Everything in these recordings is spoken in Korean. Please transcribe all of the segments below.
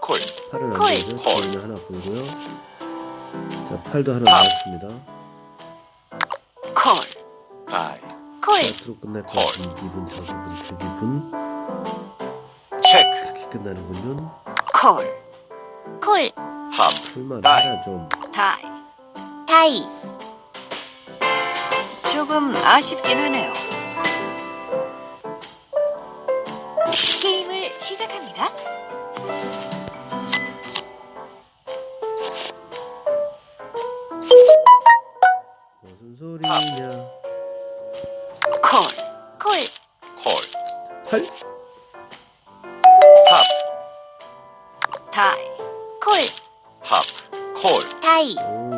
콜. 팔은 안 보이죠? 저희는 하나 보이고요. 자, 팔도 하나 나왔습니다. 콜. 다이. 스타트로 끝날 것 같은 2분, 저기분, 대기분. 체크. 이렇게 끝나는군요. 콜. 풀만 다이. 하나 좀. 다이. 조금 아쉽긴 하네요. 게임을 시작합니다. 무슨 소리냐? 콜. 팔. 다이. 다이. 오.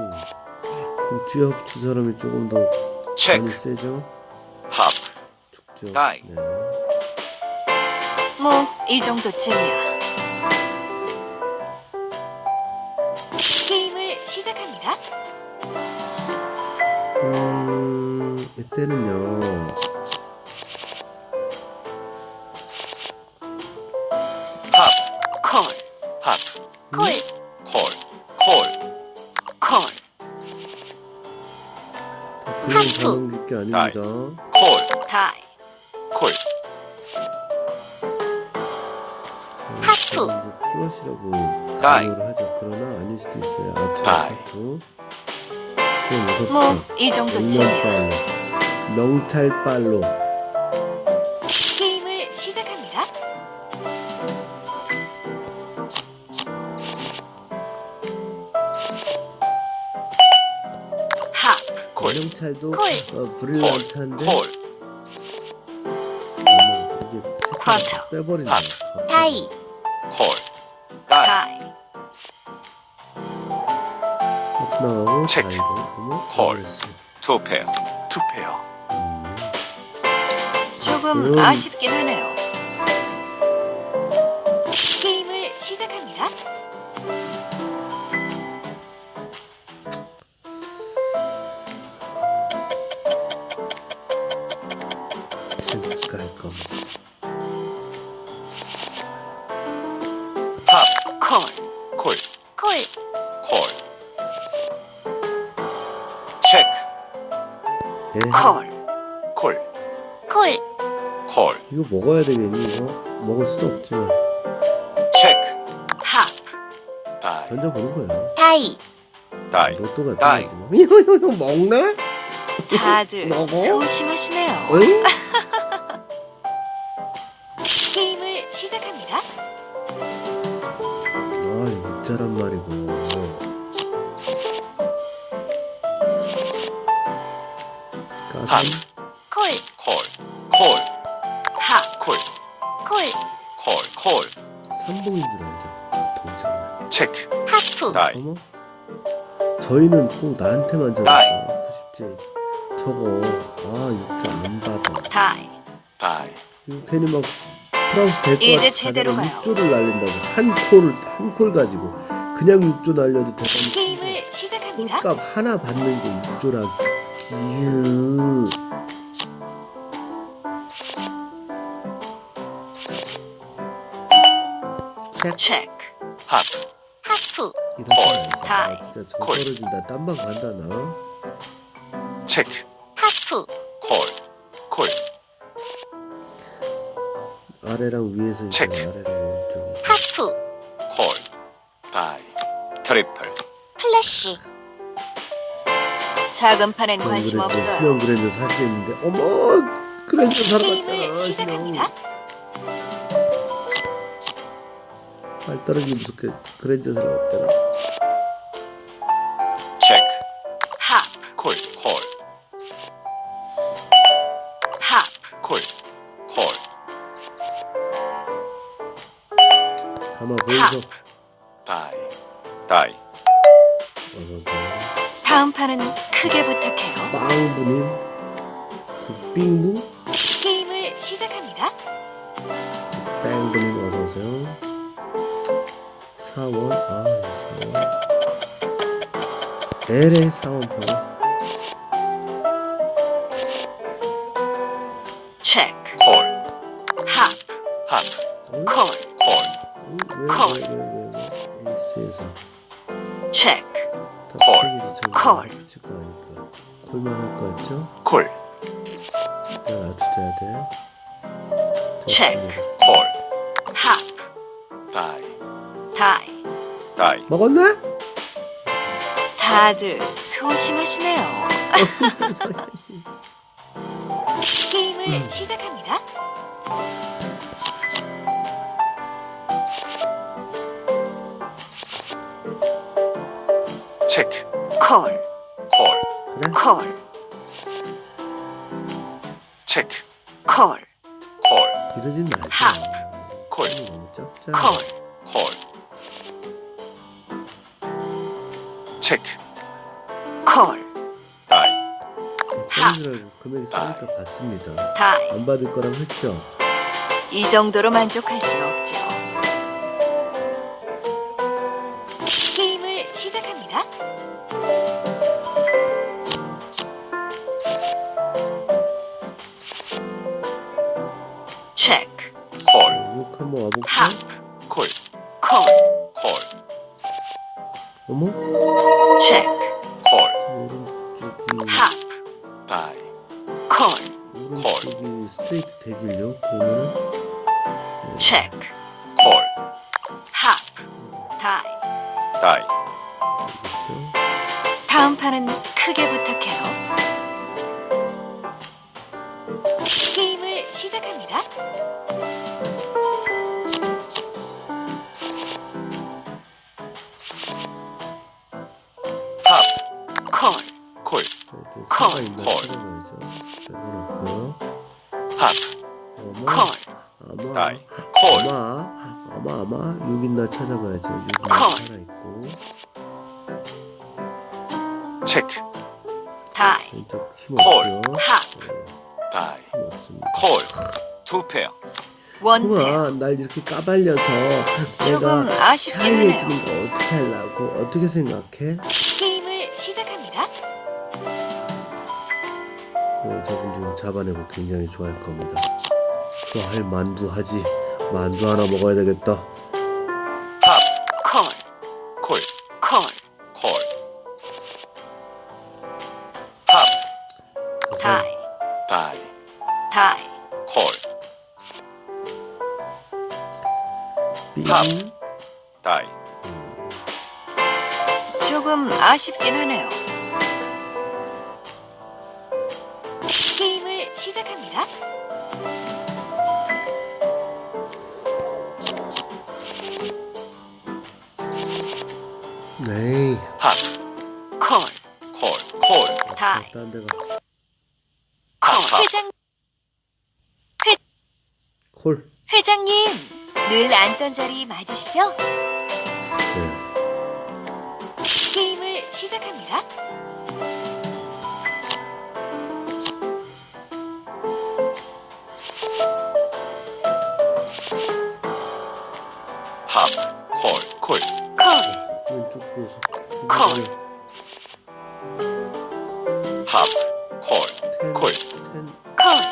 그럼 뒤에 합친 사람이 조금 더 많이 체크. 세죠? 죽죠. 다이. 네. 뭐 이 정도쯤이야. 게임을 시작합니다. 이때는요. 콜. 그냥 반응 게 아닙니다. 다이. 플러시라고 다이. 강요를 하죠. 그러나 아닐 수도 있어요. 아트, 다이. 하프. 뭐 이 정도쯤이야. 명찰빨로. 게임을 시작합니다. 명찰도 콜. 브릴란트한데 이게 쿼터. 색깔 빼버리는 거야. 다이. 하프 나가고 체크. 다이고 콜. 투페어. 조금 아쉽긴 하네요. 게임을 시작합니다. 재밌게 할 겁니다. 콜. 체크. 예. 콜. 이거 먹어야 되겠니? 이거 먹을 수도 없지만 체크. 다이. 던져보는 거야. 다이. 로또가 다이. 뜨지만 이거 먹나? 다들 먹어? 소심하시네요. 응? 게임을 시작합니다. 아, 육자란 말이고. 가슴. 삼봉인 줄 알죠. 동생. 체크. 하프. 다이. 어머? 저희는 꼭 나한테만 다이. 적었어. 90제. 저거. 아, 육자 안 받아. 다이. 이거 괜히 막 프랑스 대과 이제 제대로 가요. 6조를 날린다고. 한 콜 가지고. 그냥 6조 날려도 되는 게임을 시작합니다. 콜값 하나 받는 게 6조라. 기유. 체크. 하프. 하프. 이런 거 다이. 알지? 진짜 정 떨어진다. 딴방 간다 나. 체크. 하프. 아래랑 위에서 이제 체크. 아래랑 오른쪽에. 하프. 다이. 트리플. 플래시. 작은 판엔 관심 없어요. 수영 그랜저 사시겠는데 어머 그랜저 사러 게임을 갔잖아. 시작합니다. 발 떨어지기 무섭게 그랜저 사러 갔잖아. 체크. 하프. 하프. 가마 보이소. 다이. 어서오세요. 다음 판은 크게 부탁해요. 빵부님 빙부 게임을 시작합니다. 빵부님 어서오세요. 4원 아 4원 LA 4원 파워 체크. 하프. 콜, 콜, 왜 에이스에서 체크, 다 콜. 책이지 콜. 미칠 거 아니까 콜만 할 거 같죠? 콜, 일단 압수돼야 돼. 체크, 콜, 합, 다이, 다이. 다이, 먹었나? 다들 소심하시네요. 게임을 시작합니다. 체크, 콜, 콜, 그래? 콜, 체크, 콜, 콜, 이러진 말자. 콜, 너무 적자. 콜, 콜, 체크, 콜, 다이, 땡이라고 금액이 싸니까 받습니다. 다이. 안 받을 거랑 했죠? 이 정도로 만족할 순 없죠. 게임을 시작합니다. 체크, 콜, 육 한번 와볼까? 합, 콜, 콜, 콜, 어머? 체크, 콜, 오른쪽이 합, 다이, 콜, 오른쪽이 스트레이트 대길요? 그러면은 체크, 콜, 합, 다이. 다이, 있죠? 다음 판은 크게 부탁해요. 게임을 시작합니다. 합, 콜, 콜, 하여튼 콜. 사가 있나 콜. 찾아봐야죠. 자, 해놓고요. 합, 어머? 콜, 아마 다이, 콜, 아마 6 있나 찾아봐야죠. 6 있나 콜. 살아있고 체크, 다이, 왼쪽 콜. 힘없죠? 합, 다이, 힘없습니다. 콜, 투 페어, 원패. 형아 날 이렇게 까발려서 조금 내가 아쉽긴 샤이해 하네요. 주는 거 어떻게 하려고? 어떻게 생각해? 게임을 시작합니다. 네, 저분 좀 잡아내고 굉장히 좋아할 겁니다. 좋아할 만두 하지. 만두 하나 먹어야 되겠다. 합, 콜, 콜, 콜, 콜, 합, 다이, 다이, 다이. 콜, 삥. 합. 다이, 조금 아쉽긴 하네요. 게임을 시작합니다. 에이, 합, 콜, 콜, 콜, 다이, 딴 데가 콜. 콜. 회장님, 늘 앉던 자리 맞으시죠? 네. 게임을 시작합니다. 합, 콜, 콜, 콜, 왼쪽 보소. 콜. 합, 콜, 콜, 콜,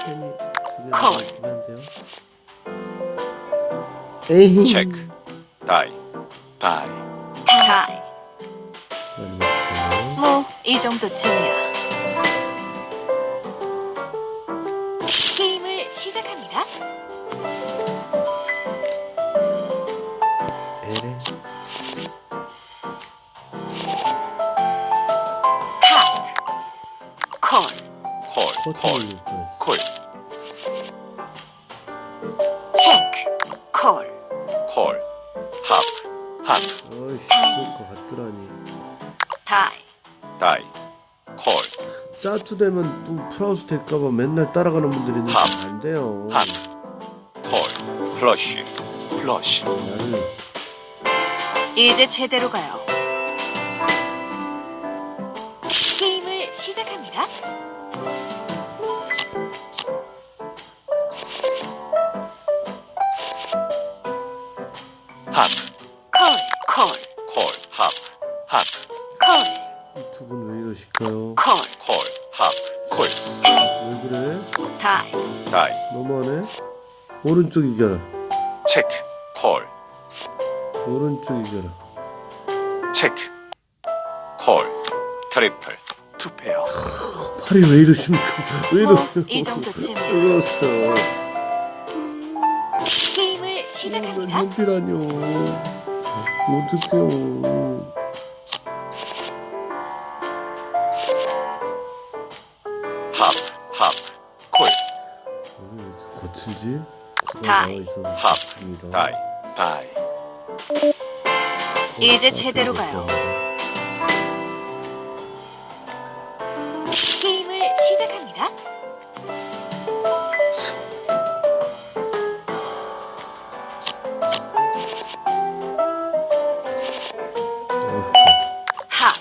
텐이 두 콜. 개가 있긴 한데요. 에이. 체크, 다이, 다이, 다이. 많이 먹었네요. 뭐, 이 정도쯤이야. 게임을 시작합니다. 에레. 합, 콜, 콜, 콜, 코트를 뻔했어. 콜, 체크, 콜, 콜, 합, 합, 어이씨, 그럴 것 같더라니. 다이, 다이, 콜, 짜투되면 또 플라우스 될까봐 맨날 따라가는 분들이 있는데 합. 안 돼요. 합, 콜, 플러시, 플러시, 나는 이제 제대로 가요. 게임을 시작합니다. 합, 콜, 콜, 콜, 합, 합, 콜, 이 두 분 왜 이러실까요? 콜, 콜, 합, 콜, 왜 그래? 다이, 다이, 너무하네. 오른쪽 이겨라. 체크, 콜, 오른쪽 이겨라. 체크, 콜, 트리플, 투페어. 팔이 왜 이러십니까? 왜 뭐, 이러세요? 이 정도쯤이야. 왜 이러세요? 게임을 시작합니다. 현피라뇨. 어떡해요. 합, 콜, 왜 이렇게 거칠지? 다이. 나와 있어서 합, 좋습니다. 다이. 이제 제대로 가요. 게임을 시작합니다. 합,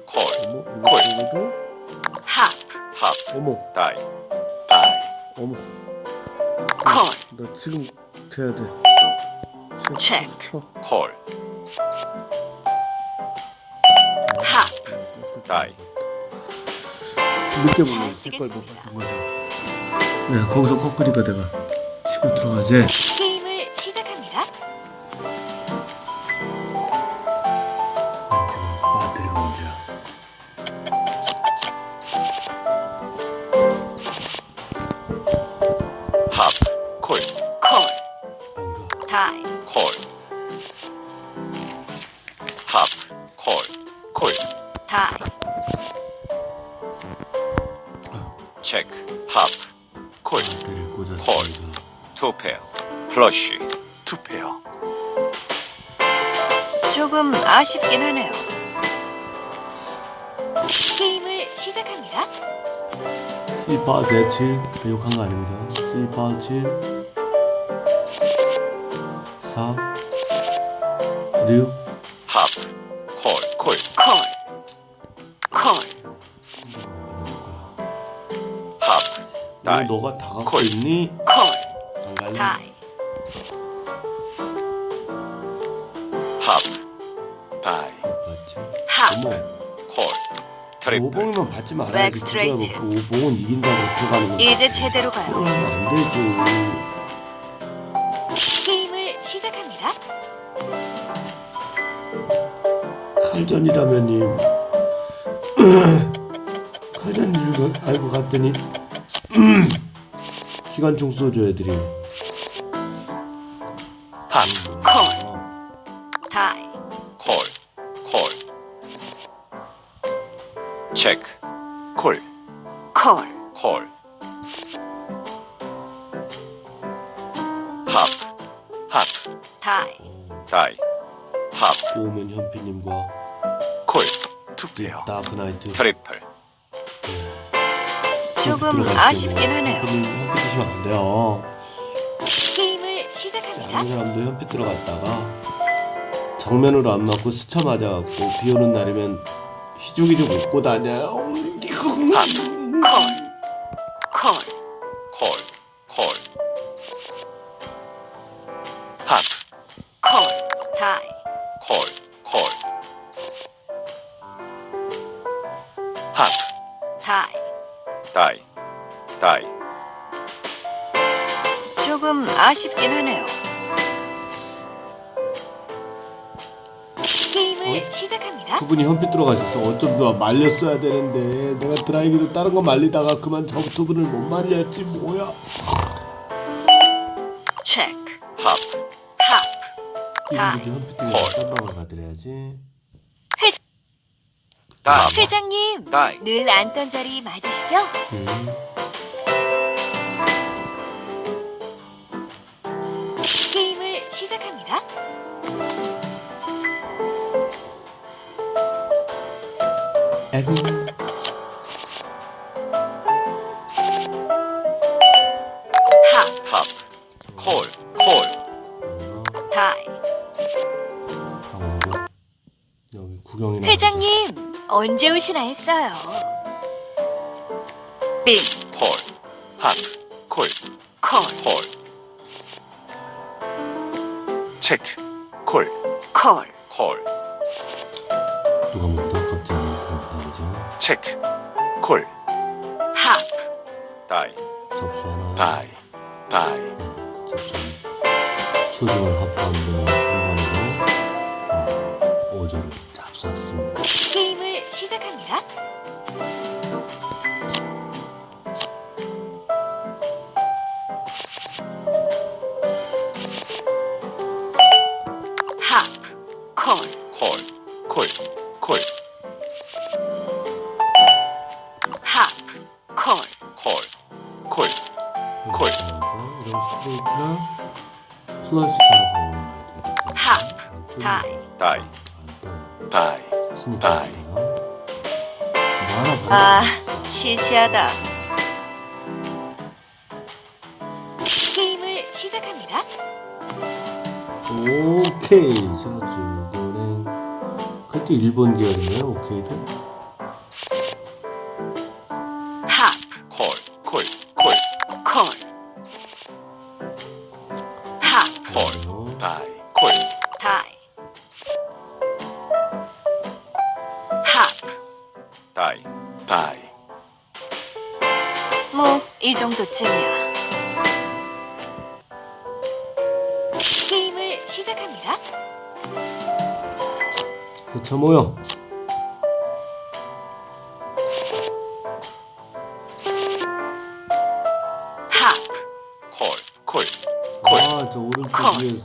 콜, 어머, 이거 합, 어머, 다이. 어머. 콜, 나 지금 돼야 돼. 체크. 쳐. 콜, 합. 다이. 늦게 잘 보면 색깔 못 쓰겠습니다. 봤던 거죠. 네, 거기서 꺾으니까 내가 치고 들어가지. 게임을 시작합니다. 배터리가 문제야. 합, 콜, 콜, 안 가. 다이. 콜. 합, 콜, 다이. 체크, 합, 콜, 배터리를 꽂았습니다. 투페어, 플러시, 투페어. 조금 아쉽긴 하네요. 게임을 시작합니다. C8 제7 배역한 거 아닙니다. C8 7 4 6 합, 콜, 콜, 콜, 합, 이거 다이. 너가 다 갖고 콜. 있니? 콜, 안 갈래? 다이. 합, 다이. 맞지? 합. 어머, 콜, 트리플. 오봉이면 받지 말아야지. 백 그거야 스트레이트. 뭐 그 오봉은 이긴다고 들어가는 거. 이제 제대로 가요. 그러면 안 되죠. 게임을 시작합니다. 칼전이라면님 칼전인 줄 알고 갔더니 기관총 쏘죠 애들이. 합, 콜, 다이. 콜, 체크, 콜, 콜, 합, 다이. 다이. 합, 오면 현피님과 콜, 투페어. 다크나이트 트리플. 조금 아쉽긴 하네요. 현피님 현피 드시면 안 돼요. 게임을 시작합니다. 다른 사람도 현피 들어갔다가 정면으로 안 맞고 스쳐 맞아갖고 비 오는 날이면 희죽희죽 웃고 다녀요. 콜, 콜. 합, 콜, 다이. 콜. 합, 다이. 다이. 조금 아쉽긴 하네요. 게임을 시작합니다. 그분이 현피 들어가셨어. 어쩜 좋아. 말렸어야 되는데 내가 드라이기로 다른 거 말리다가 그만 저 두 분을 못 말렸지 뭐야. 체크. 합, 합. 다이. 이분들이 현피 때문에 딴방을 가드려야지. 다이. 회장님, 다이. 늘 앉던 자리 맞으시죠? 게임을 시작합니다. 에구. 합. 콜. 다이. 여기 구경이나 회장님, 언제 오시나 했어요. 빙. 콜. 합, 콜. 콜. 체크, 콜. 콜. 누가 먼저 갑자기 그런 체크, 콜. 합. 다이. 접수 하나. 다이. 접수. 소중을 확보하는 한번으로 5조를 잡수었습니다. 게임을 시작합니다. 합, 콜, 콜, 콜, 합, 콜, 콜, 콜, 이런 스트레이트랑 플러시처럼 보면 많이 들어갔죠. 합, 다이, 다이, 다이, 자신이 다이. 있거든요. 뭐 하나 아, 받아보겠어. 시시하다. 게임을 시작합니다. 오케이. 제가 이번엔 그것도 일본 계열이네요. 오케이도. 합, 콜, 콜, 콜, 콜, 합, 그래요. 다이, 콜, 다이, 합. 다이, 다이, 뭐 이 정도쯤이야. 게임을 시작합니다. 저 모여. 합, 콜, 콜, 아, 저 오른쪽 콜. 위에.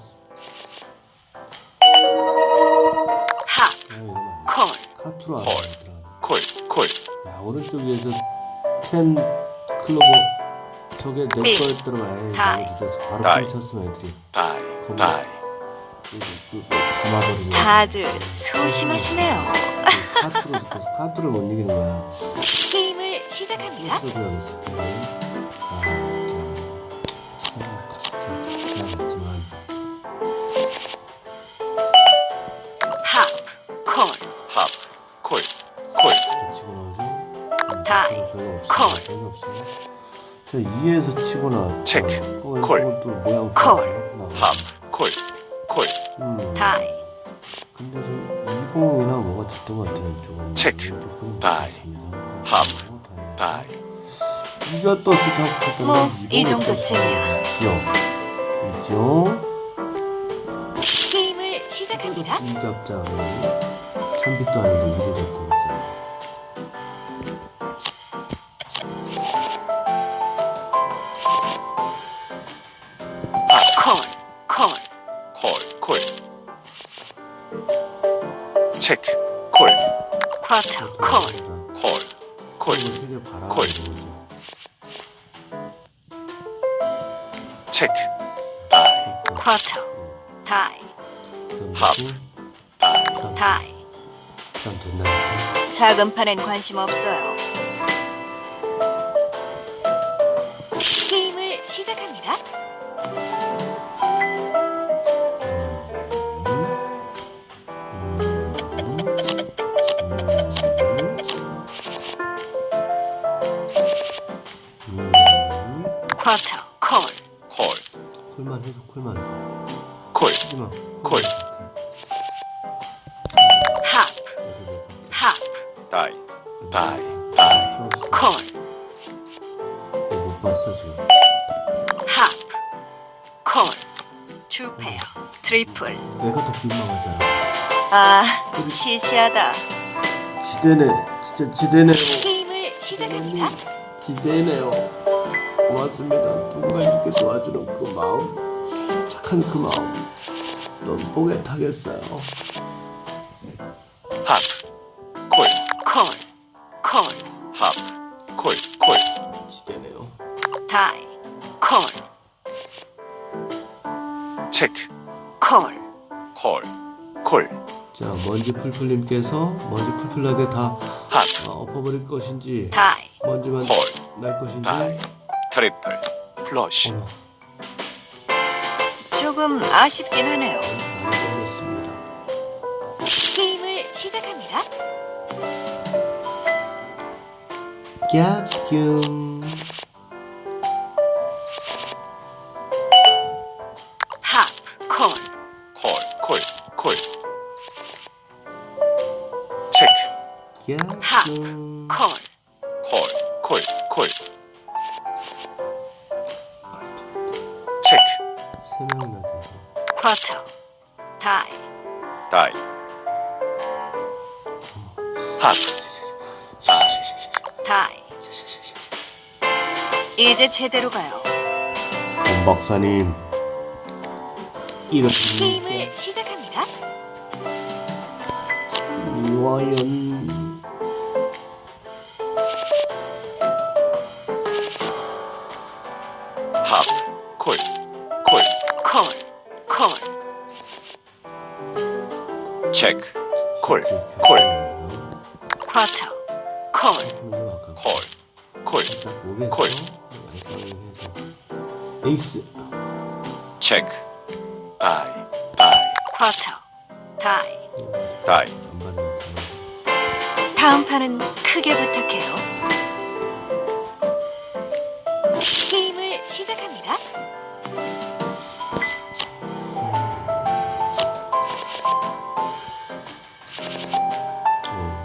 합, 이거 봐. 콜, 카투라 콜. 알아보더라. 콜, 콜, 야, 오른쪽 위에서 10 클로버 저게 내 삐. 거였더라만. 다이. 너무 늦어서 바로 다이. 훔쳤으면 애들이 다이, 다이, 감아버리는 거야. 다들 소심하시네요. 카투로 듣고서 카투를 못 이기는 거야. 게임을 시작합니다. 카투로 그냥 있을 때는 지나갔지만 합, 콜, 합, 콜, 콜, 치고 나오죠. 다이, 별로 콜. 없어요. 별로 없어요. 저 2에서 치고 나왔죠. 체크, 콜. 콜. 또 모양 콜. 합, 콜, 콜, 다이, 근데 좀 20이나 뭐가 됐던 것 같아요. 조금 체크. 조금 다이. 있습니다. 합. 다이, 이거 또 스타트 뭐, 이 정도쯤이야. 있죠? 게임을 시작합니다. 이 잡자를 참빛도 아니고 이를 잡고 있어요. 콜, 콜, 콜, 콜, 체크, 콜, 쿼터, 콜, 콜, 콜, 세계 바라보는 콜. 거죠. 체크, 다이, 쿼터, 다이, 합. 다이, 다이. 그럼 된다니까. 작은 판엔 관심 없어요. 게임을 시작합니다. 쿼터, 콜, 콜, 콜만 해도 콜만. 콜, 하지마. 콜. 합, 합, 다이, 다이, 다이, 콜, 못 봤어 지금. 합, 콜. 투페어, 트리플. 내가 더 민망하잖아. 아, 시시하다. 지대네. 진짜 지대네요. 게임을 시작합니다. 지대네요. 고맙습니다. 누군가 이렇게 도와주는 그 마음, 착한 그 마음, 넌 목에 타겠어요. 합, 콜, 콜, 콜, 합, 콜, 콜, 지대네요. 다이, 콜, 체크, 콜. 콜, 콜, 자, 먼지 풀풀님께서 먼지 풀풀하게 다 합, 엎어버릴 것인지, 다이, 먼지만 콜. 날 것인지. 다이, 트리플, 플러시, 어머, 조금 아쉽긴 하네요. 많이 걸렸습니다. 게임을 시작합니다. 깍뀨. 합, 콜, 콜, 콜, 콜, 체크, 깍뀨. 콜, 콜, 콜, 콜, 체크, 세 명이나 돼서. 쿼터, 다이, 다이, 하프, 아이, 다이. 이제 제대로 가요. 권 박사님 이런 게임을 시작합니다. 미화연 하프, 콜, 콜, 콜, 체크, 콜, 쿼터, 콜, 콜, 콜. 에이스 체크, 아이, 쿼터, 다이. 다이, 안 받는 다음 판은 크게 부탁해요. 게임을 시작합니다.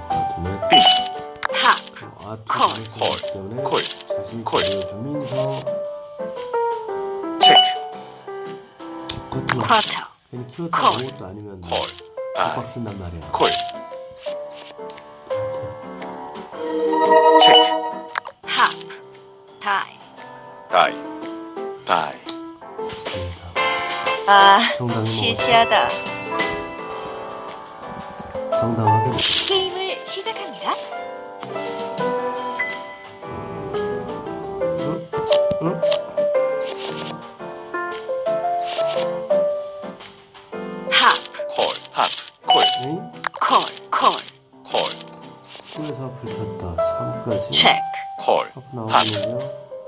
같으면 빙, 하프, 아트 콜, 잘했기 때문에 콜, 자신 콜. 보여주면서 체크, 커트만 쿼터, 괜히 키웠다 콜. 아무것도 아니면 콜, 아이, 빡 쓴단 말이야. 콜. 체크, 하프, 다이. 다이, 다이, 맞습니다. 아, 정답이 시시하다. 정당하게 게임을 시작합니다. 응? 하프, 콜, 하프, 콜, 응? 콜, 콜, 콜, 에서 불쳤다 3까지 체크, 콜, 하프 하프, 나오는데요.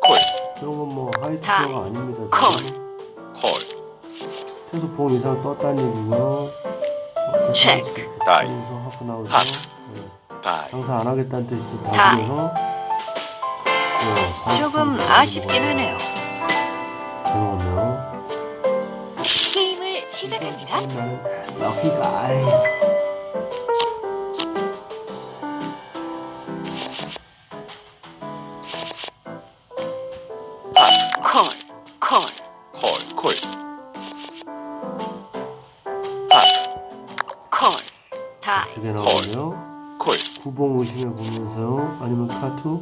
콜, 그런 건 뭐 하이트 다이. 티어가 아닙니다. 콜. 지금. 콜, 최소 봉 이상 떴다는 얘기고요. 체크. 다이. 그래서 하프 나오죠. 하프. 네. 다이, 장사 안 하겠다는 뜻이 다이. 다시려서 조금 아쉽긴 하네요. 잘 먹었네요. 게임을 시작합니다. 나는 럭키가 아이 하프, 콜, 콜, 콜, 콜. 하프, 콜, 다이. 두개 나오네요. 콜, 구봉 의심해 보면서요. 아니면 카투.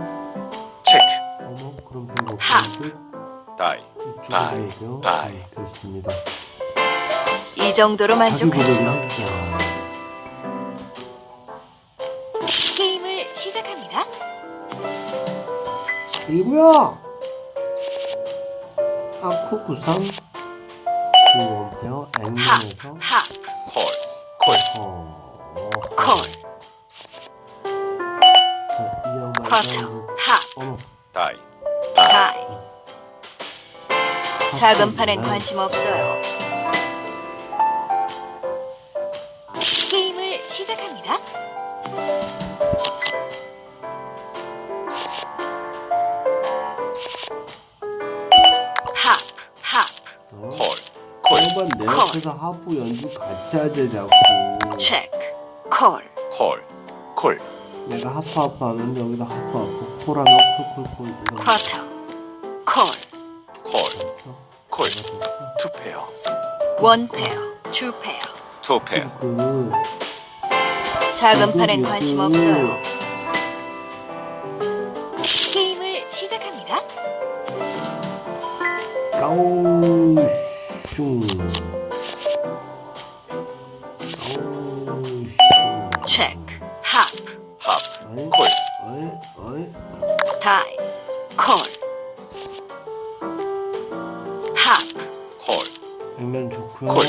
체크, 어머 그런 별거 하. 없는 듯. 다이, 다이, 주거리죠. 다이. 네, 그렇습니다. 이 정도로 만족할 순 자기 없죠. 게임을 시작합니다. 그리고요. 아쿠 93 9원페어 하프, 액면에서 하프, 콜, 콜, 콜, 자, 이 양반 쿼터, 하프, 어머 다이, 다이, 다이. 작은 판엔 관심 없어요. 게임을 시작합니다. 하프, 하프, 어? 콜, 콜, 양반 내 콜. 옆에서 하프 연주 같이 하자 자꾸. 체크, 콜, 콜, 콜, 내가 하프 하는데 여기다 하프 콜하면 콜콜콜 이런 거 쿼터, 콜, 콜, 있어? 콜. 내가 됐어? 투 페어, 원 페어, 투 페어. 투 페어. 그 작은 판엔 관심 그 없어요. 게임을 시작합니다. 까오슝 체크, 하프, 하프, 어이? 콜, 어이? 다이, 콜, 하프, 콜, 액면 좋고요. 콜.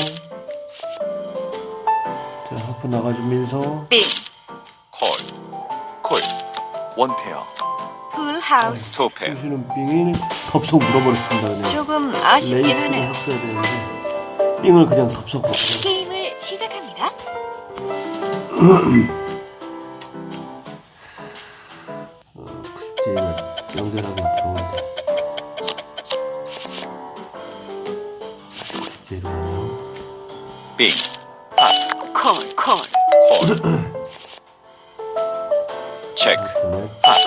자 하프 나가주면서 빙, 콜, 콜. 원 페어, 풀 하우스. 투 페어. 보시는 빙을 덥석 물어버렸습니다. 그냥 조금 아쉽긴 레이스를 하네요. 했어야 되는데 빙을 그냥 덥석 먹고 게임을 시작합니다. 제가 연결하기 좋은데 90제로 가네요. 빙, 하프, 콜, 콜, 콜. 체크, 네. 하프,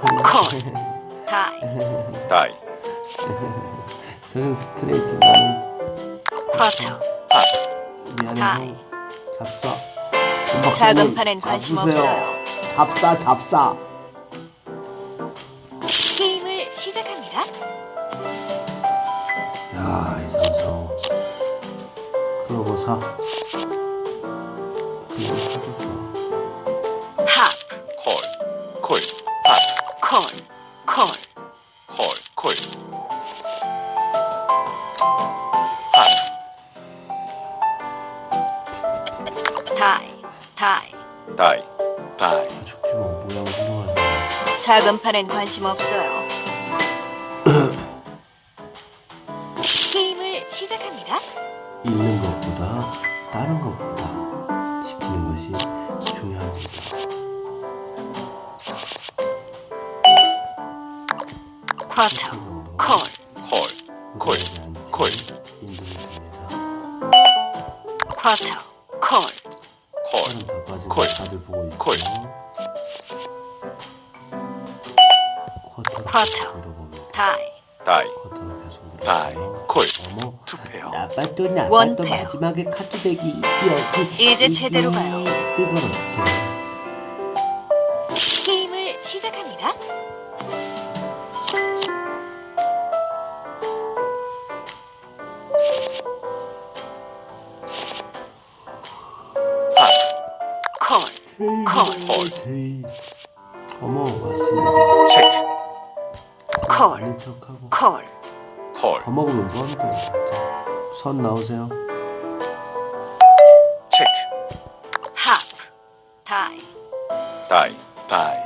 콜, 다이, 다이, 저게 나는 스트레이트 나는 쿼터. 팝, 미안해 다이. 형 잡사 작은 판엔 관심 잡으세요. 없어요. 잡사 게임을 시작합니다. 야 이상성 그러고 사 그거 사줬어 팝, 콜, 콜, 팝, 콜, 콜, 콜, 콜. 팝, 다이, 다이. 다이, 다이. 죽지 뭐 모양 훌륭하네 작은 판엔 관심 없어요. 게임을 시작합니다. 읽는 것보다 다른 것보다 지키는 것이 중요합니다 쿼터, 콜, 콜, 콜, 콜. 인증이 됩니다 쿼터, 콜, 콜, 다른 다 빠지고 콜. 다들 보고 있고 콜. 쿼터를 쿼터. 계속 밀어봅니다 다이. 다이, 쿼터를 계속 다이, 밀어봐요 콜. 어머 투 페어. 나빠도 원 페어. 마지막에 카드백이 여기 이제 제대로 가요. 이건 어떻게 게임을 시작합니다. 팝, 콜, 콜, 헤이. 어머 왔습니다 체크, 콜, 아닌 척하고 콜. 콜, 더 먹으면 뭐하는 거야 진짜 선 나오세요 체크, 합, 다이. 다이, 다이.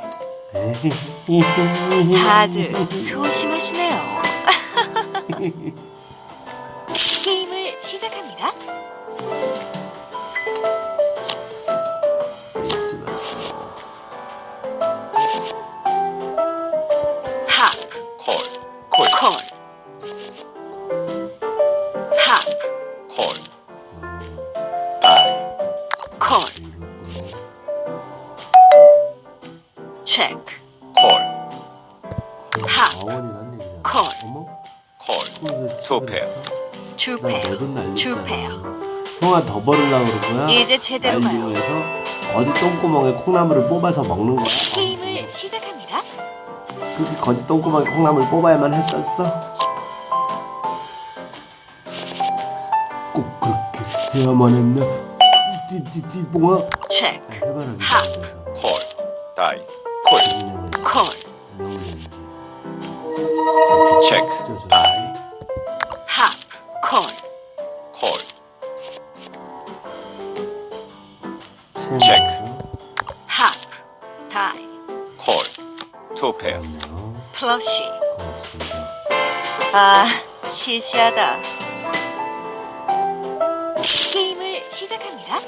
에이. 다들 소심하시네요. 게임을 시작합니다. 합, 콜, 콜, 콜. 합, 콜. 다이, 콜. 체크. 콜, 합, 어원이란 얘기야 콜. 어머 콜. 투 페어. 두 나 페어. 내돈 날렸잖아 두 페어. 형아 더 벌으려고 그런 거야? 이제 제대로 가요. 날리면서 거지 똥구멍에 콩나물을 뽑아서 먹는 거야 게임을 시작합니다. 그렇게 거지 똥구멍에 콩나물 뽑아야만 했었어? 꼭 그렇게 해야만 했나? 띠띠띠 뭐야? 체크. 해바라기 하. 콜, 다이, 콜. 콜. 체크, 다이, 합, 콜. 콜. 체크. 합, 다이. 콜. 투 페어. 플러시. 고맙습니다 아, 시시하다. 게임을 시작합니다.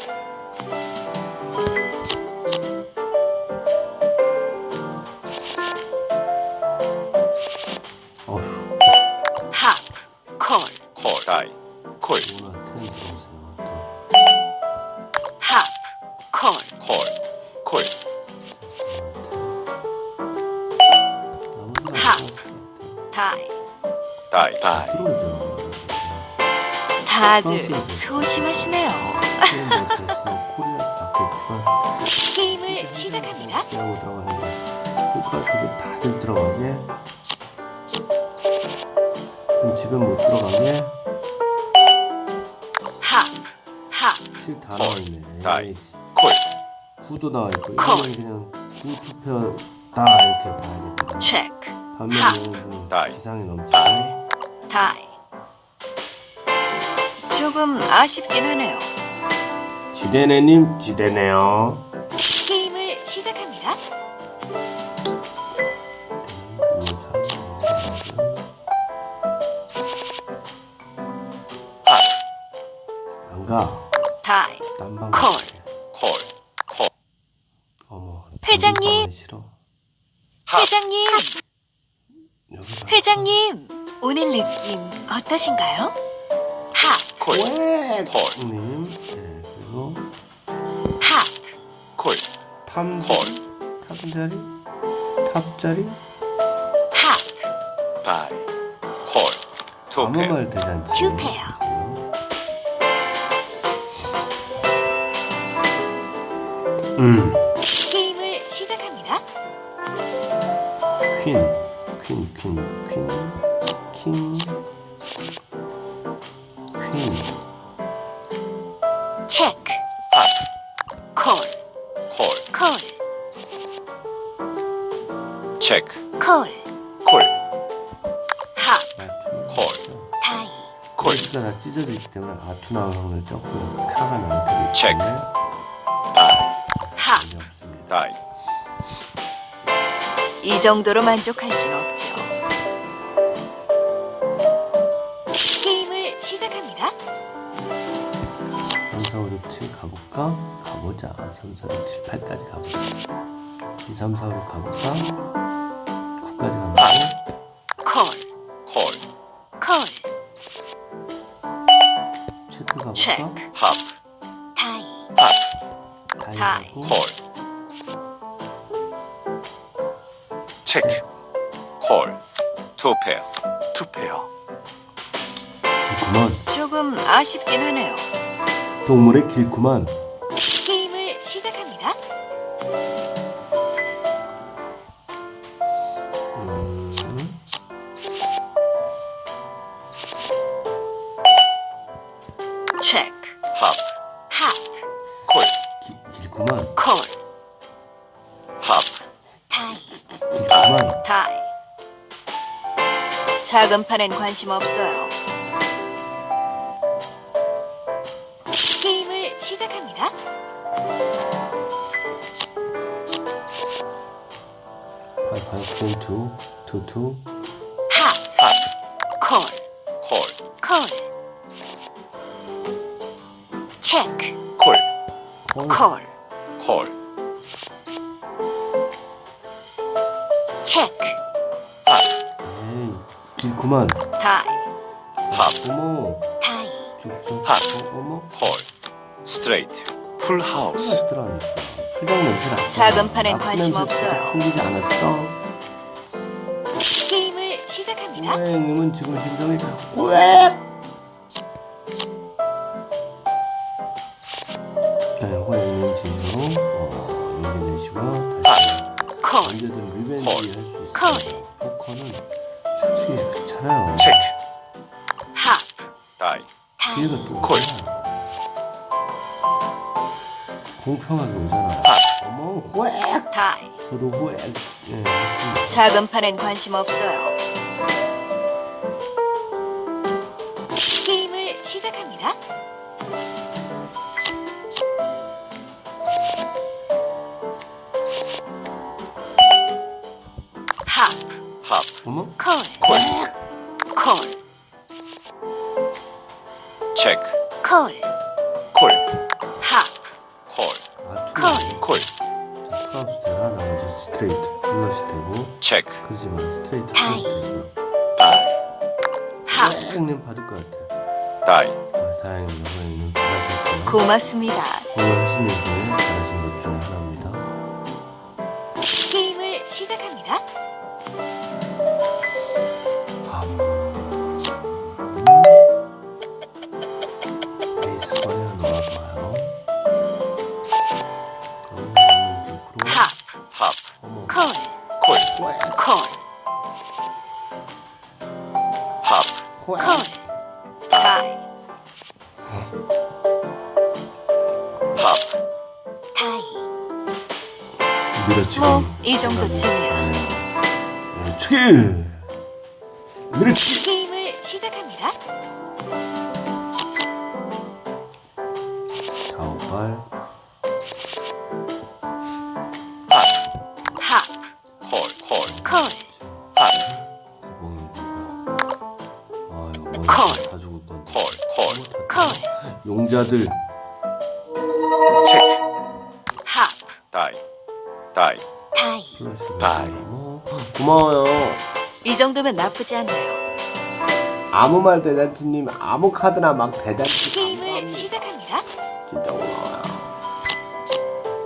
어휴 합, 콜. 콜, 다이, 콜. 뭐나 텐 들어오세요 합, 콜. 콜, 콜. 하. 다이. 다이, 다이. 들어오죠 다들 소심하시네요. 코리아 바뀌었지만 게임을 시작합니다. 하고 들어가는데 그거 다들 들어가게 그럼 집에 못 들어가게 합, 합. 실 다 나와있네 다이. 에이, 콜, 구도 나와있고 콜. 이거는 그냥 구투표 다 이렇게 봐야겠다 체크. 반면은 다이. 지상이 넘치죠 다이. 다이. 조금 아쉽긴 하네요. 지대네님 지대네요 게임을 시작합니다. 팝, 안가 다이. 딴방 콜. 콜, 콜. 어머 회장님. 딴방은 싫어 팝, 회장님, 여기 봐. 회장님. 오늘 느낌 어떠신가요? 합, 콜, 왜? 콜. 님 네, 그리고 합. 콜, 탐자리 탑자리 탑자리 합, 다이, 콜. 투 아무 페어. 말 대잔치. 투 페어. 게임을 시작합니다. 퀸, 퀸, 퀸, 퀸, 킹, 퀸, 체크. 팝. 콜. 콜. 콜. 체크. 콜. 콜. 합. 콜. 다이. 콜. 콜스가 다 찢어져 있기 때문에 아투 나오는 확률이 조금 차가 나는 되기 체크. 때문에 다이. 합. 전혀 없습니다. 다이. 이 정도로 만족할 순 없죠. 게임을 시작합니다. 3, 4, 5, 6, 7 가볼까? 가보자. 3, 4, 6, 7, 8까지 가보자. 2, 3, 4, 5, 6 가볼까? 9까지 가볼까? 콜. 콜. 콜. 체크 가볼까? 체크. 팝. 다이. 팝. 다이 다이. 가고 콜. 체크. 콜. 투 페어. 투 페어. 길구만. 조금 아쉽긴 하네요. 동물의 길구만. 게임을 시작합니다. 체크. 팝. 합. 콜. 길구만. 콜. 팝. 다이. 길구만. 다이. 작은 판엔 관심 없어요. 게임을 시작합니다. 파이브, 투, 투, 투. 합. 팝. 콜. 콜. 콜. 체크. 콜. 콜. 콜. 체크. 팝. 에이, 길구만. 다이. 팝. 어머, 다이. 쭉쭉. 팝. 어머, 콜. 스트레이트. 풀 하우스. 풀더라니까. 풀장 냄새라. 작은 판엔 관심 없어요. 풀리지 않았어. 게임을 시작합니다. 호행님은 지금 심정이 왜? 네, 호행님 진으로 여기 내시고요. 다시 콜. 언제든 리벤지 할 수 콜. 있어요. 포커는 솔직히 그렇잖아요. 체크. 합. 다이. 다이. 기회가 또 콜. 오잖아. 공평하게 오잖아. 어머, 호액! 다이. 저도 호액. 예, 했습니다. 작은 판엔 관심 없어요. 게임을 시작합니다. 합. 팝. 어머? 콜. 콜. 콜. 체크. 콜. 콜. 합. 콜. 아, 콜. 콜. 자, 플러스 되나? 나머지 스트레이트. 플러시 되고. 체크. 그러지만 스트레이트 다이. 플러스 되고. 다이. 합. 호행님 받을 것 같아. 다이. 아, 다행입니다. 호행님 잘하셨어요. 고맙습니다. 오늘 하시는 게 잘하신 것 중 하나입니다. 게임을 시작합니다. 베이스 번을 놓아봐요. 합. 팝. 어머, 콜. 콜. 콜. 팝. 콜. 다이. 팝. 다이. 밀어치기. 이 정도쯤이야. 밀어치기. 밀어치기. 게임을 시작합니다. 좌우발. 팝. 합. 콜. 콜. 콜. 팝. 아, 이거 뭐 콜. 다 죽을 건데. 콜. 콜. 콜. 용자들. 체크. 합. 다이. 다이. 다이. 플러시. 다이. 고마워요. 이 정도면 나쁘지 않네요. 아무 말 대잔치님 아무 카드나 막 대잔치 게임을 감사합니다. 시작합니다. 진짜 고마워요.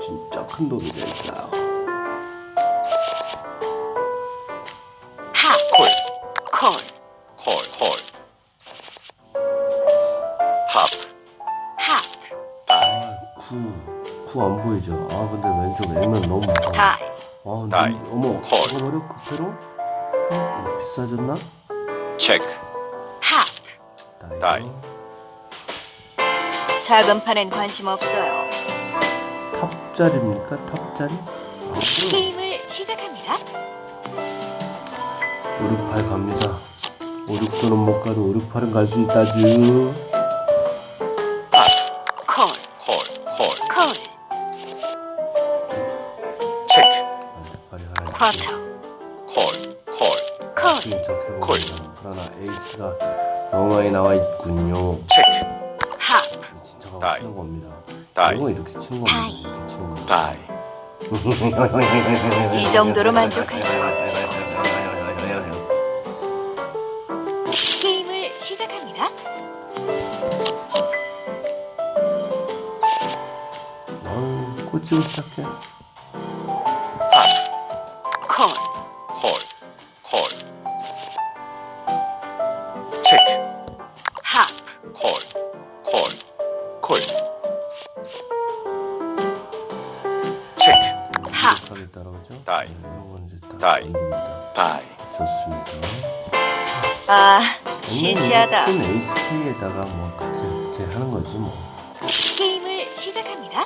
진짜 큰 도움이 됐어요. 합. 콜. 콜. 콜. 콜. 9 안 보이죠? 아 근데 왼쪽 액면 너무 무서워. 다이. 다이. 어머 콜. 죽어버려 급회로? 비싸졌나? 체크. 하프. 다이. 작은 판엔 관심 없어요. 탑짜리입니까? 탑짜리? 게임을 시작합니다. 5, 6, 8 갑니다. 5, 6도는 못 가도 5, 6, 8은 갈 수 있다지. 콜. 콜. 콜. 체크. 빨리 하나 쿼터. 콜. 콜. 있는 척 해봅니다. 그러나 에이스가 너무 많이 나와 있군요. 체크. 하프. 진짜가 다이. 치는 겁니다. 다이. 이거 이렇게 치는 겁니다. 다이. 이렇게 치는 겁니다. 다이. 이 정도로 만족할 수 없죠. 게임을 시작합니다. 꽂히고 시작해. 콜. 콜. 체크. 하프. 콜. 체크. 하프에 따라오죠? 다이. 이런 건 이제 딱 다이. 던집니다. 다이. 좋습니다. 아, 시시하다. 큰 에이스 K에다가 뭐 그렇게 하는 거지 뭐. 게임을 시작합니다.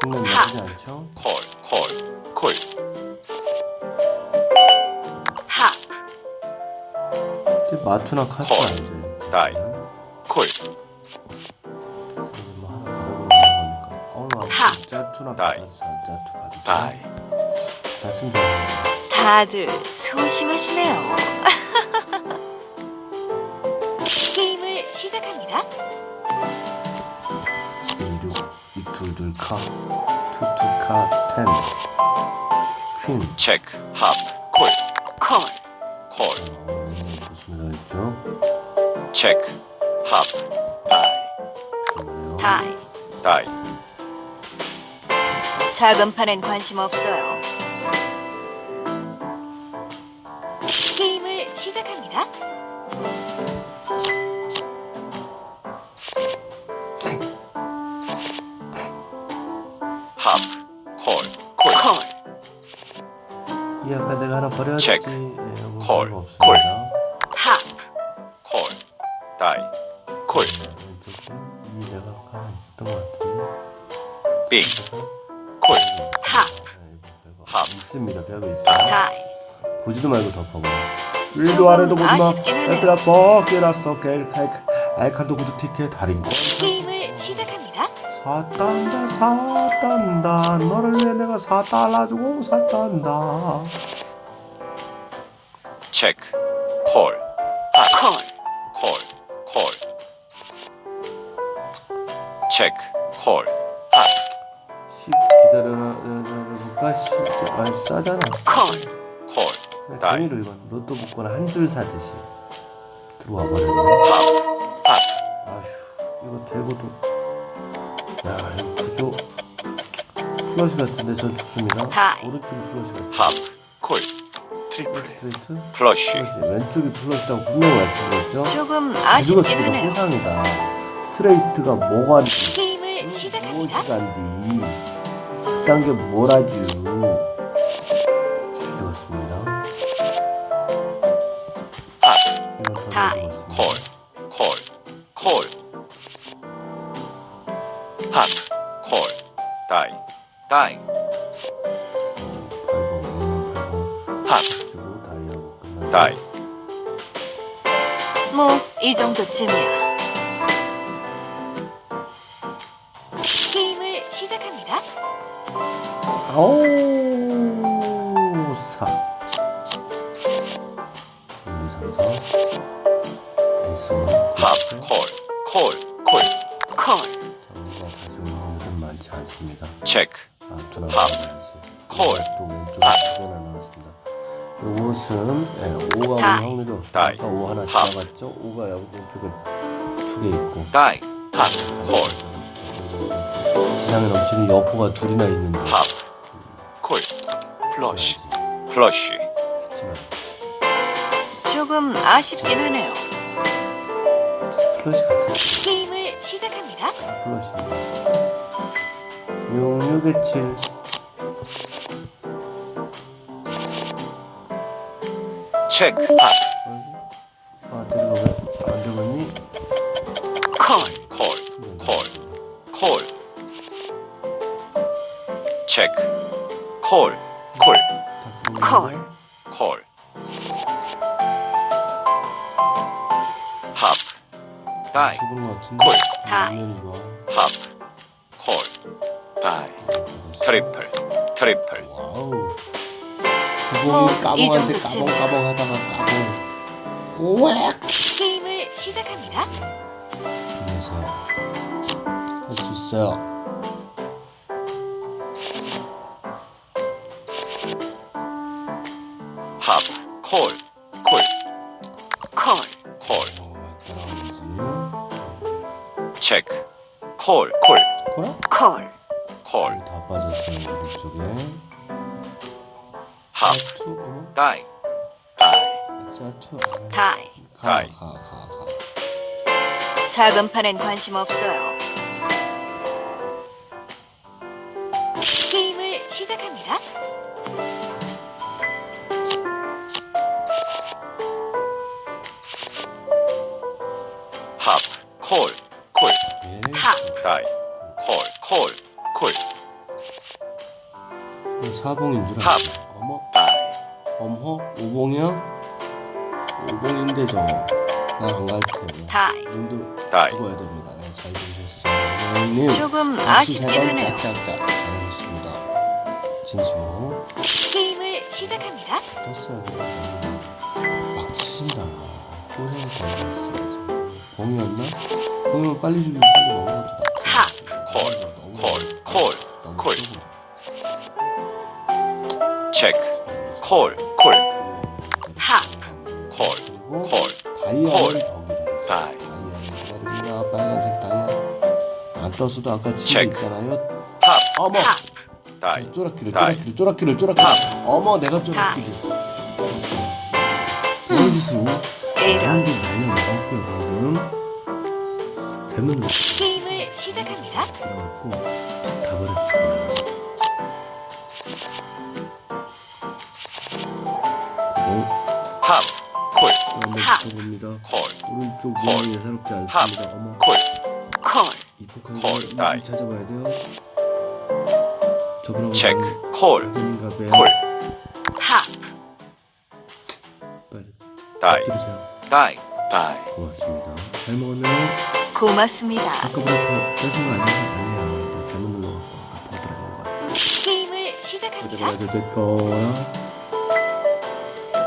는 나쁘지 않죠? 콜. 하프. 이제 마투나 카스 콜. 알죠? 다이. 콜. 뭐 하나 걸어보는 거니까. 하. 짜투나 다이. 카스 짜투 카스. 다이. 맞습니다. 다들 소심하시네요. 게임을 시작합니다. 6, 2, 2, 카, 2, 2, 카, 10, 퀸. 체크. 하프. 콜. 콜. 좋습니다. 있죠? 체크. 하프. 다이. 그러네요. 다이. 다이. 작은 판엔 관심 없어요. 게임을 시작합니다. 하프. 콜. 콜. 이 아까 내가 하나 버렸지. 체크. 예, 뭐 콜. 별거 없습니다. 콜. 하프. 콜. 다이. 콜. 왼쪽은 이 내가 하나 있었던 것 같은데. 빙. 콜. 하프. 하프. 있습니다. 벽에 있어요. 다이. 보지도 말고 덮어봐. 조금 위도 아래도 보지 마. 아쉽긴 하네요. 애들아 뻑이라서 알칸도 구두 티켓 다린 거. 게임을 시작합니다. 사단다 너를 위해 내가 4달러 주고 샀단다. 체크. 콜. 콜. 콜. 체크. 콜. 하프. 10 기다려볼까? 10 아니 싸잖아. 콜. 콜. 다이. 재미로 이건 로또 복권 한 줄 사듯이 들어와 버렸네. 하프. 하프. 아휴 이거 대고도 야 이거 구조 플러시 같은데 전 죽습니다. 다이. 오른쪽이 플러시 같아. 하프. 콜. 트리플. 스트레이트 플러시. 플러시 왼쪽이 플러시라고 분명히 말씀드렸죠. 조금 이거 아쉽긴 지금 하네요. 세상이다. 스트레이트가 뭐가 디 게임을 시작합니다. 무엇이 간디 이딴 게 뭐라쥬. 잘 죽었습니다. 하프. 이건 더 다이. 죽었습니다. 콜. 하프. 콜. 다이. 다이. 8번 하프. 치고 다이하고 끝났네. 다이. 뭐 이 정도쯤이야. 게임을 시작합니다. 아오 4 1, 2, 3, 4 에이스만 하프. 콜. 콜. 정우가 가지고 있는 일은 많지 않습니다. 체크. 아투나 하프. 콜. 또 왼쪽에 두 개나 나왔습니다. 이것은 5가 오는 다이. 확률이 없어요. 다이. 아까 5 하나 하프. 지나갔죠? 5가 여기 왼쪽에 2개 있고 다이. 하프. 콜. 지상에 넘치는 여포가 둘이나 있는데 하프. 콜. 플러시. 플러시. 쉽지만 조금 아쉽긴 하네요. 플러시 같아. 게임을 시작합니다. 플러시 6617 체크 하프 아 내가 왜안 되겠니? 콜, 콜 체크 콜 하프 다이 해보는 것 같은데 콜. 다이. 이거 하프 콜 다이 트리플 와우 뭐, 두봉이 이 까봉한테 정도쯤. 까봉 하다가 까봉 오액 게임을 시작합니다. 그래서 할 수 있어요. 하프 콜 콜, 따라오는지 체크 콜 코라? 콜, 다 빠졌어요 우리 쪽에 하프 투 어머 다이 투 다이. 다이. 가 작은 판엔 관심 없어요. 게임을 시작합니다. 하프 콜 예. 하프, 다이 콜 사봉인 줄 팝. 알았어. 어머 다이 엄호 오봉이야? 오봉인데 저거 난안 갈 테고 다이. 님도 다이. 죽어야 됩니다. 네, 잘 보셨어요. 님 조금 아쉽긴 하네요. 짝짝짝 잘하셨습니다. 진심으로 게임을 시작합니다. 떴어요. 막 치신다. 꼬리를 잘했어요. 봉이었나? 봉이면 빨리 죽이고 빨리 먹는 것도 낫다. 콜. 체크 콜 하프, 그리고 콜. 다이아를 콜. 덕이다. 다이. 다이아를 기다립니다. 빨간색 다이아. 안 떴어도 아까 집에 체크. 있잖아요. 하프 어머! 하프, 다이 쪼락기를 다이. 쪼락기를 어머 내가 쪼락기를 보여주세요. 이런. 나한테 날려먹었고요 방금 잘못 넣었어. 게임을 시작합니다. 그래갖고 다 버렸지. 하프 콜 한번 하. 붙어봅니다. 콜 오른쪽 모양이 예사롭지 않습니다. 어머 콜 콜, 이폭한 콜, 거 다이. 이지 찾아봐야 돼요. 저번하고 체크 콜 악인가 봐. 콜 하프, 빨리 다이 들으세요. 다이 고맙습니다. 잘 먹었나요? 고맙습니다. 아까보다 더 뺏은 거 아니야? 아니야. 나 잘못 눌러갖고 아까 더 들어간 거 같아. 게임을 시작합니다. 가져가야 될 거라.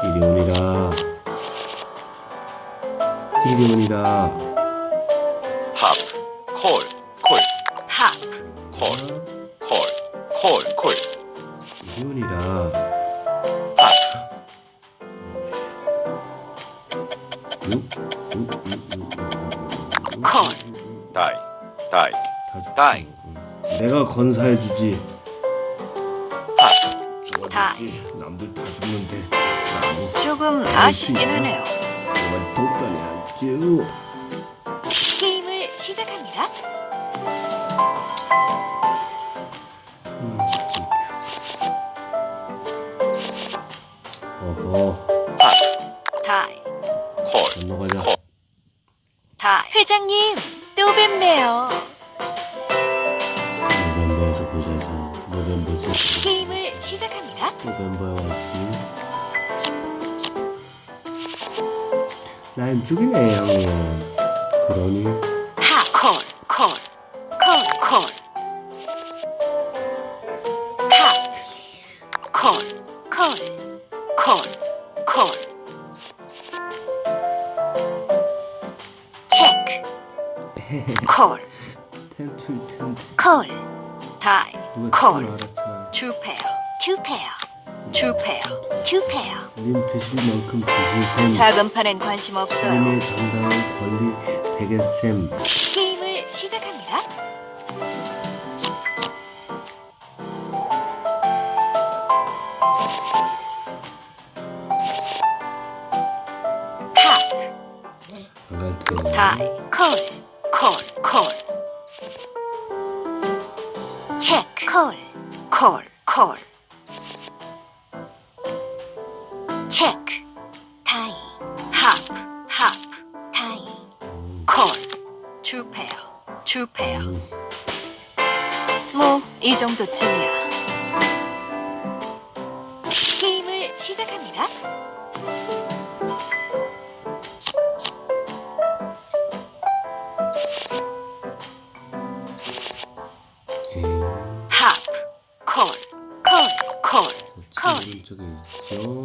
이리 오니라. 이리 오니라. 하프 콜 하프, 콜 이리 오니라. 하프 콜, 다이 다 다이. 죽지. 내가 건사해주지. 하프 죽어주지. 남들 다 죽는데 나는 조금 아쉽긴 하네요. 정말 독단이 안쭈. 게임을 시작합니다. 어허. 하프 다이, 콜 건너가자. 다이. 회장님, 또 뵙네요. 노벤버에서 보자서 노벤버지. 게임을 시작합니다. 노벤버에 왔지. 날 죽이네 형님. 그러니 콜, 콜. 체크. 콜, 콜. 다이, 누가 콜. 치는 알았잖아. 투 페어. 님 드실 만큼 드신 셈. 작은 판엔 관심 없어요. 님의 정당한 권리 되겠셈. 게임을 시작합니다. 다이, 콜, 콜, 콜. 체크, 콜, 콜, 콜. 체크, 다이, 합, 합, 다이, 콜. 두 페어, 두 페어. 뭐 이 정도쯤이야. 게임을 시작합니다. 합, 콜, 콜, 콜, 콜. 오른쪽에 있죠.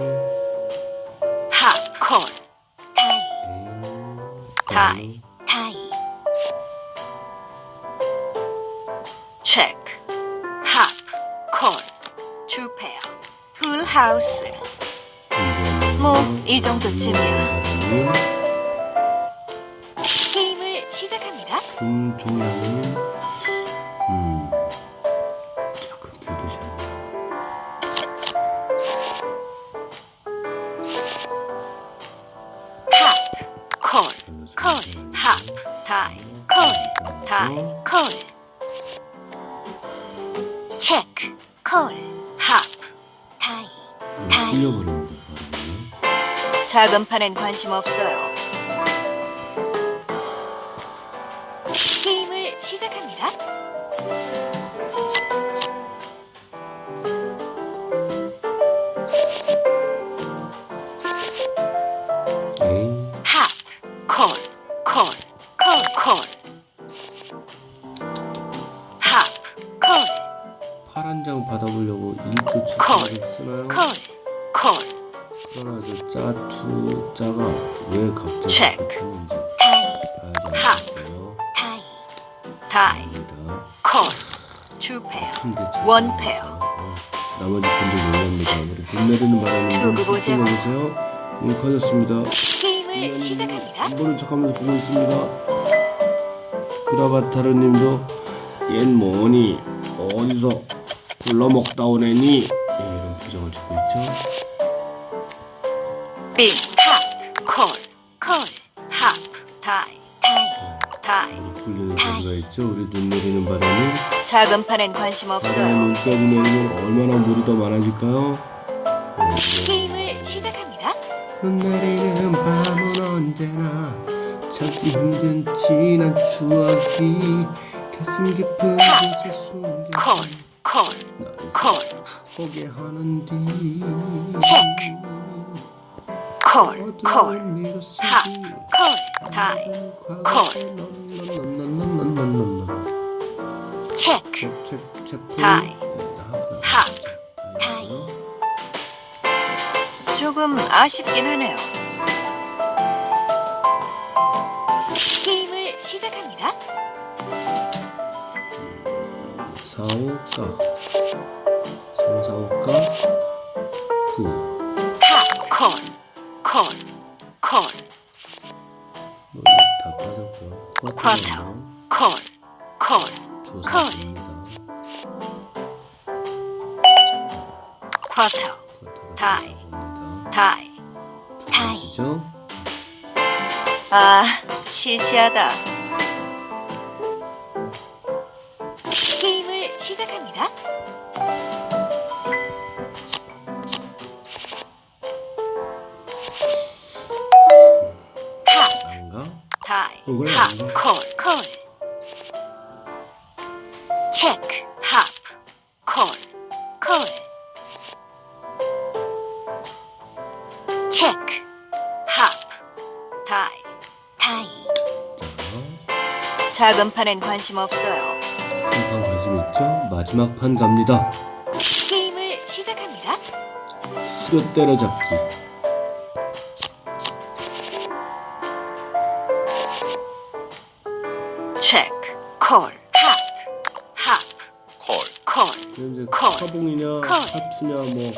합, 콜, 다이, 다이, 다이. 체크, 합, 콜, 두 페어. 풀 하우스. 뭐 이 정도쯤이야. 게임을 시작합니다. 종양님, 조금 들으셨나요? 합, 콜, 콜, 합, 다이, 콜, 다이, 콜. 체크, 콜, 합, 다이, 다이. 틀려버립니다. 작은 판엔 관심 없어요. 게임을 시작합니다. 에이, 합, 콜, 콜, 콜, 콜. 합, 콜, 파란 장 받아보려고 1조 콜, 측정을 쓰나요? 콜, 콜. 그러나 저 짜투자가 왜 갑자기 체크. 그렇게 했는지 다이, 봐야지 합. 않겠어요? 다이, 다이, 입니다. 콜. 두 페어, 근데 참 원 페어. 나머지 분들 몰랐는데 우리 돈 내리는 바람에 두고 보자. 보세요. 커졌습니다. 게임을 시작합니다. 안 보는 척하면서 보고 있습니다. 그라바타르님도 얜 뭐니 어디서 굴러먹다 오네니 이런 표정을 짓고 있죠. 빙, 합, 콜, 콜, 합, 다이, 다이, 다이. 굴리는 다이. 소리가 있죠. 우리 눈 내리는 바람에 작은 판엔 관심 바람에 없어요. 눈까지 내리면 얼마나 물이 더 많아질까요? 게임을 시작합니다. 눈 내리는 밤은 언제나 참기 힘든 지난 추억이 가슴 깊은 곳에 숨겨 콜, 콜, 콜. 보게 하는 뒤 체크. 콜, 콜, 어둠을 합, 콜, 다이, 콜. 체크, 다이, 합, 다이. 조금 아쉽긴 하네요. 게임을 시작합니다. 사오까 삼사오까 구 합, 콜, 콜, 콜. 다 빠졌고요. 쿼터, 콜, 콜, 조사입니다. 쿼터, 다이, 다이, 다이. 조사죠. 아, 시시하다. 게임을 시작합니다. 합, 아닌가? 다이, 그래, 합, 아닌가? 콜, 콜. 체크, 합, 콜, 콜. 체크, 합, 다이, 다이. 작은 판엔 관심 없어요. 한판 관심 있죠? 마지막 판 갑니다. 게임을 시작합니다. 수료 때려잡기. 체크, 콜, 합, 합, 콜, 콜. 이제 콜. 카봉이냐, 콜. 사투냐, 뭐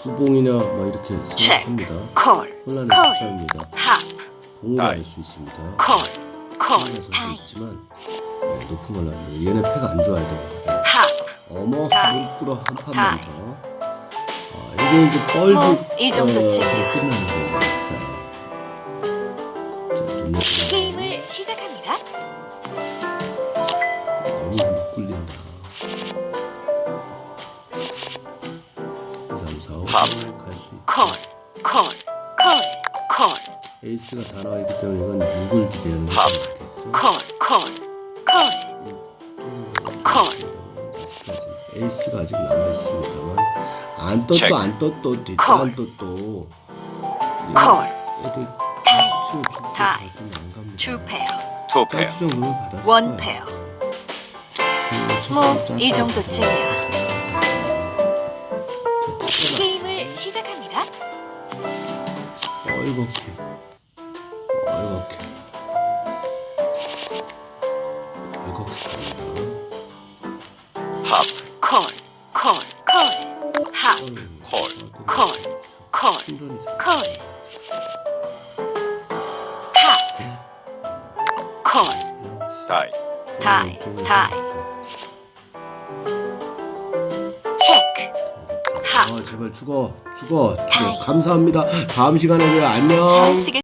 구봉이냐, 막 이렇게 체크, 생각합니다. 콜, 혼란에 콜, 휩싸입니다. 합, 봉을 다이. 알 수 있습니다. 콜, 콜, 혼란에서도 다이, 있지만 높은 걸로 알아요. 얘네 패가 안 좋아야 돼요. 합, 어머, 다이. 물 끌어 한 판만 다이. 더. 이게 이제 뻘짓 이 정도쯤이야. 끝나는 경우가 있어요. 자, 눈 게임을 시작합니다. 너무 못 굴린다. 3, 4, 5 팝. 갈수 있다. 콜. 에이스가 다 나와있기 때문에 이건 6을 기대하는 팝. 콜. 에이스가 아직 남아있습니다만 안 체크. 떴도 안 떴도 뒷안 떴도 애들 타이. 수요 타이. 안 갑니다. 투 페어. 투 페어. 깜짝 룰을 받았어요. 원 페어. 뭐 이 정도쯤이야. 게임을 시작합니다. 이렇게 팝. 콜. 하. 콜. 하. 콜. 다이. 타이. 체크. 하. 제발 죽어. 감사합니다. 다음 시간에 봬요. 안녕. 잘 쓰겠습니다.